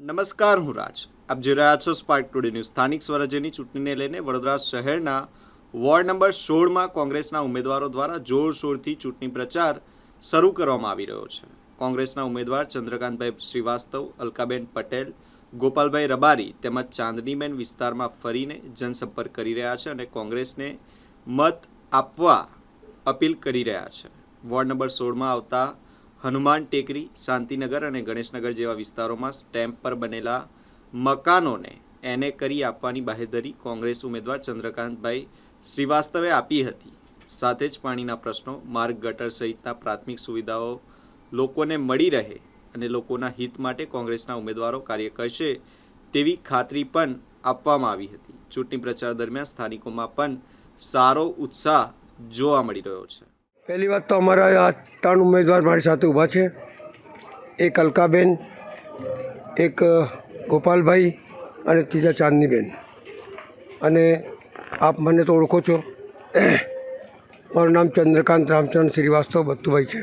નમસ્કાર, હું રાજ. આપ જોઈ રહ્યા છો સ્પાર્ક ટુડે ન્યૂઝ. સ્થાનિક સ્વરાજ્યની ચૂંટણીને લઈને વડોદરા શહેરના વોર્ડ નંબર 16માં કોંગ્રેસના ઉમેદવારો દ્વારા જોરશોરથી ચૂંટણી પ્રચાર શરૂ કરવામાં આવી રહ્યો છે. કોંગ્રેસના ઉમેદવાર ચંદ્રકાંતભાઈ શ્રીવાસ્તવ, અલકાબેન પટેલ, ગોપાલભાઈ રબારી તેમજ ચાંદનીબેન વિસ્તારમાં ફરીને જનસંપર્ક કરી રહ્યા છે અને કોંગ્રેસને મત આપવા અપીલ કરી રહ્યા છે. વોર્ડ નંબર 16માં આવતા હનુમાન ટેકરી, શાંતિનગર અને ગણેશનગર જેવા વિસ્તારોમાં સ્ટેમ્પ પર બનેલા મકાનોને એને કરી આપવાની બાહેધરી કોંગ્રેસ ઉમેદવાર ચંદ્રકાંતભાઈ શ્રીવાસ્તવે આપી હતી. સાથે જ પાણીના પ્રશ્નો, માર્ગ, ગટર સહિતના પ્રાથમિક સુવિધાઓ લોકોને મળી રહે અને લોકોના હિત માટે કોંગ્રેસના ઉમેદવારો કાર્ય કરશે તેવી ખાતરી પણ આપવામાં આવી હતી. ચૂંટણી પ્રચાર દરમિયાન સ્થાનિકોમાં પણ સારો ઉત્સાહ જોવા મળી રહ્યો છે. પહેલી વાત તો અમારા આ 3 ઉમેદવાર મારી સાથે ઊભા છે. એક અલકાબેન, એક ગોપાલભાઈ અને ત્રીજા ચાંદનીબેન. અને આપ મને તો ઓળખો છો, મારું નામ ચંદ્રકાંત રામચંદ્ર શ્રીવાસ્તવ બત્તુભાઈ છે.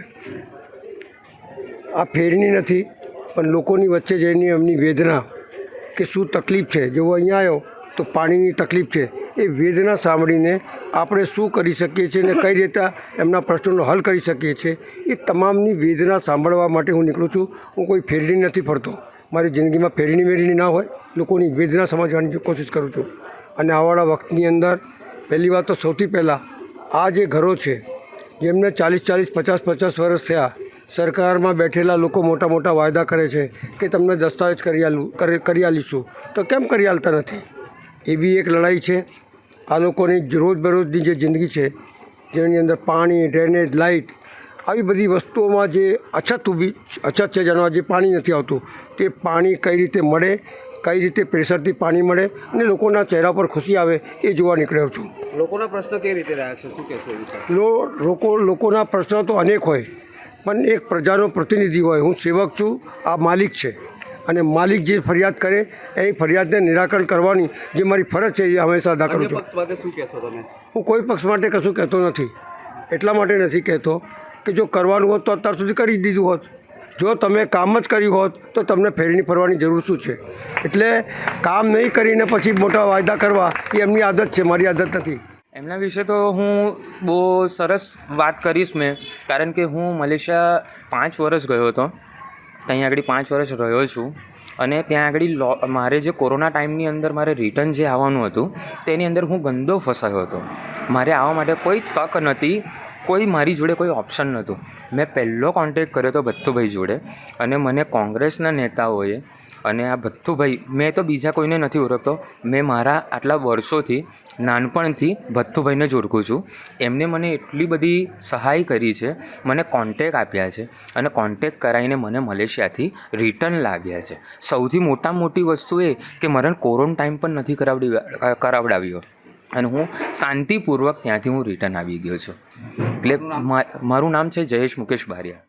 આ ફેરની નથી, પણ લોકોની વચ્ચે જઈને એમની વેદના કે શું તકલીફ છે, જેવો અહીંયા આવ્યો તો પાણીની તકલીફ છે, એ વેદના સાંભળીને આપણે શું કરી શકીએ છીએ અને કઈ રીતે એમના પ્રશ્નોનો હલ કરી શકીએ છીએ, એ તમામની વેદના સાંભળવા માટે હું નીકળું છું. હું કોઈ ફેરણી નથી ફરતો. મારી જિંદગીમાં ફેરણી ના હોય, લોકોની વેદના સમજવાની કોશિશ કરું છું. અને આવવાવાળા વખતની અંદર પહેલી વાત તો સૌથી પહેલાં આ જે ઘરો છે, જેમને 40-40, 50-50 વર્ષ થયા, સરકારમાં બેઠેલા લોકો મોટા મોટા વાયદા કરે છે કે તમને દસ્તાવેજ કરી આલીશું, તો કેમ કરી આલતા નથી? એ બી એક લડાઈ છે. આ લોકોની રોજબરોજની જે જિંદગી છે, જેની અંદર પાણી, ડ્રેનેજ, લાઇટ, આવી બધી વસ્તુઓમાં જે અછત છે, જેનો આજે પાણી નથી આવતું, તે પાણી કઈ રીતે મળે, કઈ રીતે પ્રેશરથી પાણી મળે અને લોકોના ચહેરા પર ખુશી આવે, એ જોવા નીકળ્યો છું. લોકોના પ્રશ્નો કેવી રીતે રહ્યા છે, શું કહેશો? લોકોના પ્રશ્નો તો અનેક હોય, પણ એક પ્રજાનો પ્રતિનિધિ હોય. હું સેવક છું, આ માલિક છે, અને માલિક જે ફરિયાદ કરે એની ફરિયાદને નિરાકરણ કરવાની જે મારી ફરજ છે, એ હંમેશા અદા કરું છું. પક્ષ માટે શું કહેશો તમે? હું કોઈ પક્ષ માટે કશું કહેતો નથી. એટલા માટે નથી કહેતો કે જો કરવાનું હોત તો અત્યાર સુધી કરી જ દીધું હોત. જો તમે કામ જ કર્યું હોત તો તમને ફેરણી ફરવાની જરૂર શું છે? એટલે કામ નહીં કરીને પછી મોટા વાયદા કરવા એ એમની આદત છે, મારી આદત નથી. એમના વિશે તો હું બહુ સરસ વાત કરીશ મેં, કારણ કે હું મલેશિયા 5 વર્ષ ગયો હતો. ત્યાં આગળ 5 વર્ષ રહ્યો છું અને ત્યાં આગળ મારે જે કોરોના ટાઈમની અંદર મારે રિટર્ન જે આવવાનું હતું, તેની અંદર હું ગંદો ફસાયો હતો. મારે આવવા માટે કોઈ તક નથી, કોઈ મારી જોડે કોઈ ઓપ્શન નહોતું. મેં પહેલો કોન્ટેક્ટ કર્યો હતો ભથ્થુભાઈ જોડે, અને મને કોંગ્રેસના નેતાઓએ અને આ ભથ્થુભાઈ, મેં તો બીજા કોઈને નથી ઓળખતો, મેં મારા આટલા વર્ષોથી નાનપણથી ભથ્થુભાઈને જ ઓળખું છું. એમને મને એટલી બધી સહાય કરી છે, મને કોન્ટેક આપ્યા છે અને કોન્ટેક કરાવીને મને મલેશિયાથી રિટર્ન લાવ્યા છે. સૌથી મોટી વસ્તુ એ કે મને કોરોના ટાઈમ પણ નથી કરાવડાવ્યો અને હું શાંતિપૂર્વક ત્યાંથી હું રિટર્ન આવી ગયો છું. એટલે મારું નામ છે જયેશ મુકેશ બારિયા.